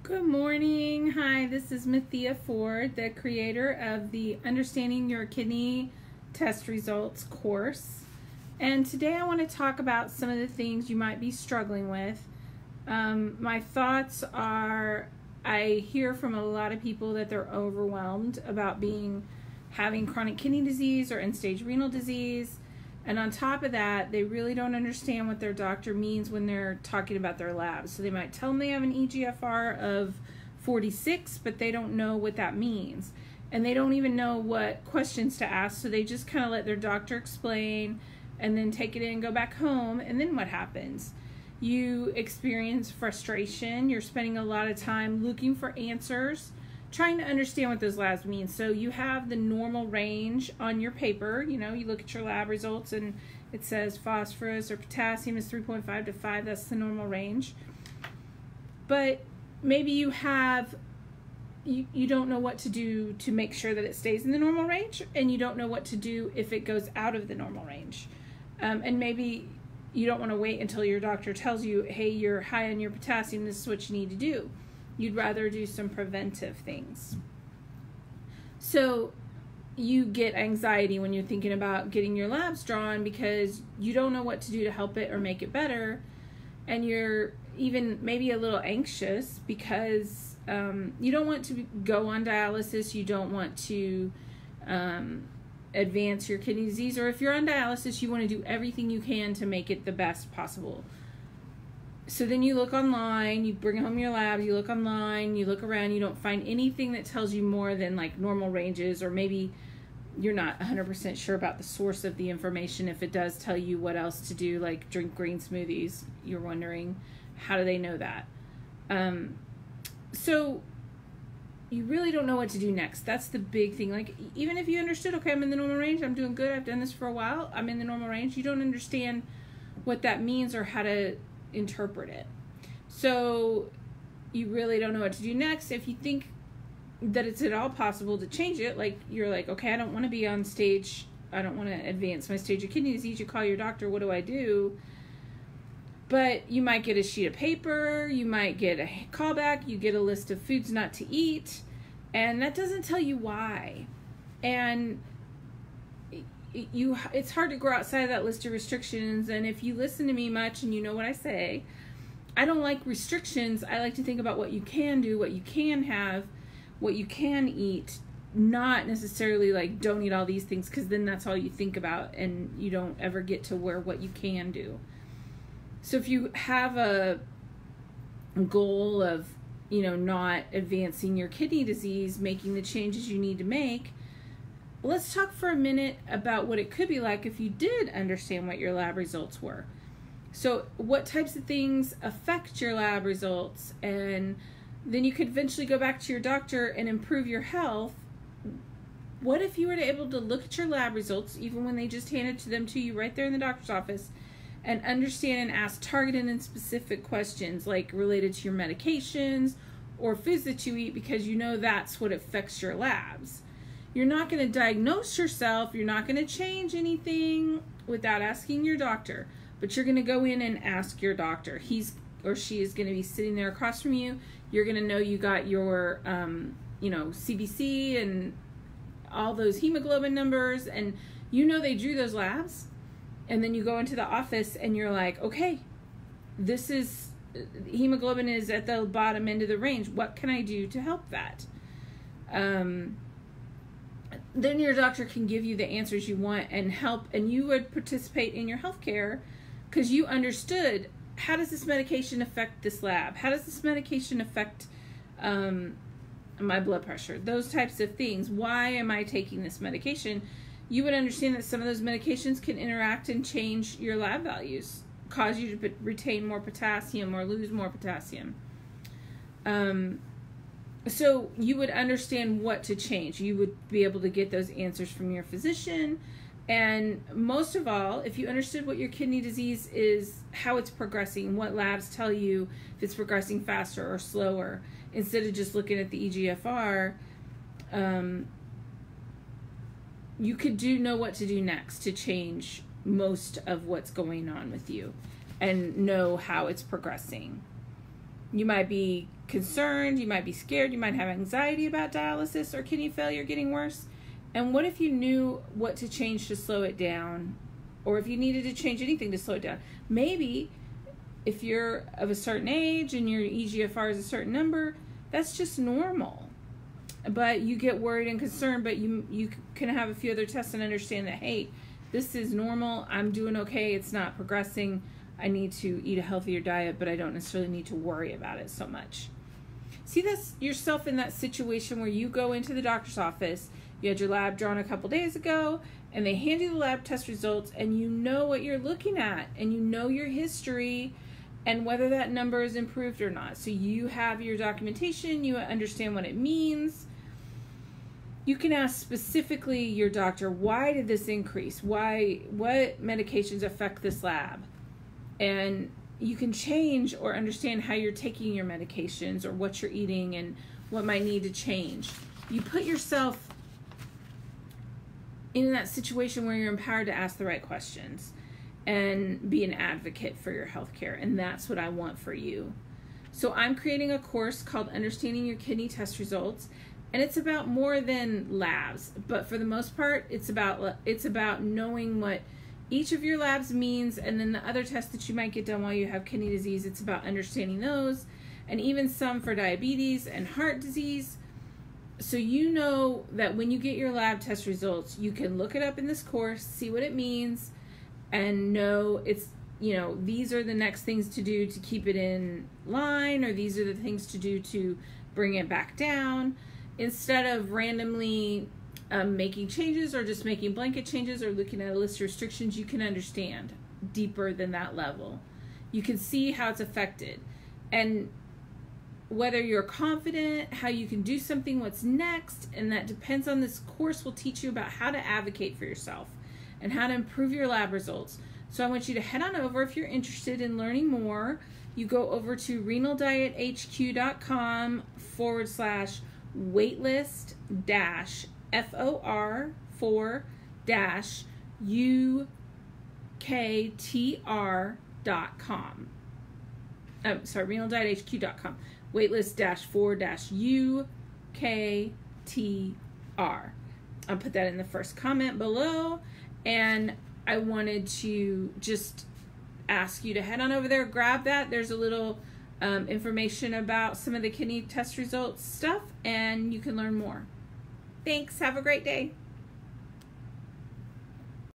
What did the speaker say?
Good morning. Hi, this is Mathia Ford, the creator of the Understanding Your Kidney Test Results course. And today I want to talk about some of the things you might be struggling with. My thoughts are, I hear from a lot of people that they're overwhelmed about having chronic kidney disease or end-stage renal disease. And on top of that, they really don't understand what their doctor means when they're talking about their labs. So they might tell them they have an eGFR of 46, but they don't know what that means. And they don't even know what questions to ask, so they just kind of let their doctor explain and then take it in and go back home. And then what happens? You experience frustration. You're spending a lot of time looking for answers, trying to understand what those labs mean. So you have the normal range on your paper. You look at your lab results and it says phosphorus or potassium is 3.5 to 5. That's the normal range. But maybe you don't know what to do to make sure that it stays in the normal range, and you don't know what to do if it goes out of the normal range. And maybe you don't want to wait until your doctor tells you, hey, you're high on your potassium, this is what you need to do. You'd rather do some preventive things. So you get anxiety when you're thinking about getting your labs drawn because you don't know what to do to help it or make it better. And you're even maybe a little anxious because you don't want to go on dialysis. You don't want to advance your kidney disease. Or if you're on dialysis, you want to do everything you can to make it the best possible. So then you look online, you bring home your labs, you look online, you look around, you don't find anything that tells you more than like normal ranges, or maybe you're not 100% sure about the source of the information. If it does tell you what else to do, like drink green smoothies, you're wondering, how do they know that? So you really don't know what to do next. That's the big thing. Like, even if you understood, okay, I'm in the normal range, I'm doing good, I've done this for a while, I'm in the normal range, you don't understand what that means or how to interpret it. So you really don't know what to do next. If you think that it's at all possible to change it, like you're like, okay, I don't want to be on stage, I don't want to advance my stage of kidney disease, you call your doctor, what do I do? But you might get a sheet of paper, you might get a callback, you get a list of foods not to eat, and that doesn't tell you why. And it's hard to go outside of that list of restrictions. And if you listen to me much and you know what I say, I don't like restrictions. I like to think about what you can do, what you can have, what you can eat, not necessarily like don't eat all these things, because then that's all you think about and you don't ever get to what you can do. So if you have a goal of not advancing your kidney disease, making the changes you need to make, let's talk for a minute about what it could be like if you did understand what your lab results were. So what types of things affect your lab results, and then you could eventually go back to your doctor and improve your health. What if you were able to look at your lab results, even when they just handed them to you right there in the doctor's office, and understand and ask targeted and specific questions like related to your medications or foods that you eat, because that's what affects your labs. You're not going to diagnose yourself. You're not going to change anything without asking your doctor. But you're going to go in and ask your doctor. He or she is going to be sitting there across from you. You're going to know you got your, CBC and all those hemoglobin numbers. And they drew those labs. And then you go into the office and you're like, okay, hemoglobin is at the bottom end of the range. What can I do to help that? Then your doctor can give you the answers you want and help, and you would participate in your healthcare because you understood, how does this medication affect this lab? How does this medication affect my blood pressure? Those types of things. Why am I taking this medication? You would understand that some of those medications can interact and change your lab values, cause you to retain more potassium or lose more potassium. So you would understand what to change. You would be able to get those answers from your physician. And most of all, if you understood what your kidney disease is, how it's progressing, what labs tell you if it's progressing faster or slower, instead of just looking at the eGFR, you could know what to do next to change most of what's going on with you and know how it's progressing. You might be concerned, you might be scared, you might have anxiety about dialysis or kidney failure getting worse. And what if you knew what to change to slow it down, or if you needed to change anything to slow it down? Maybe if you're of a certain age and your eGFR is a certain number, that's just normal. But you get worried and concerned, but you can have a few other tests and understand that, hey, this is normal, I'm doing okay, it's not progressing, I need to eat a healthier diet, but I don't necessarily need to worry about it so much. See this yourself in that situation where you go into the doctor's office, you had your lab drawn a couple days ago, and they hand you the lab test results, and you know what you're looking at, and you know your history, and whether that number is improved or not. So you have your documentation, you understand what it means. You can ask specifically your doctor, why did this increase? What medications affect this lab? And you can change or understand how you're taking your medications or what you're eating and what might need to change. You put yourself in that situation where you're empowered to ask the right questions and be an advocate for your healthcare. And that's what I want for you. So I'm creating a course called Understanding Your Kidney Test Results. And it's about more than labs, but for the most part, it's about knowing what each of your labs means, and then the other tests that you might get done while you have kidney disease, it's about understanding those, and even some for diabetes and heart disease. So you know that when you get your lab test results, you can look it up in this course, see what it means, and know it's, these are the next things to do to keep it in line, or these are the things to do to bring it back down. Instead of randomly making changes or just making blanket changes or looking at a list of restrictions, you can understand deeper than that level. You can see how it's affected. And whether you're confident, how you can do something, what's next, and that depends on this course will teach you about how to advocate for yourself and how to improve your lab results. So I want you to head on over if you're interested in learning more. You go over to renal-4-waitlist-for-uktr.com. Renal-hq.com. Waitlist-for-uktr. I'll put that in the first comment below. And I wanted to just ask you to head on over there, grab that. There's a little information about some of the kidney test results stuff, and you can learn more. Thanks. Have a great day.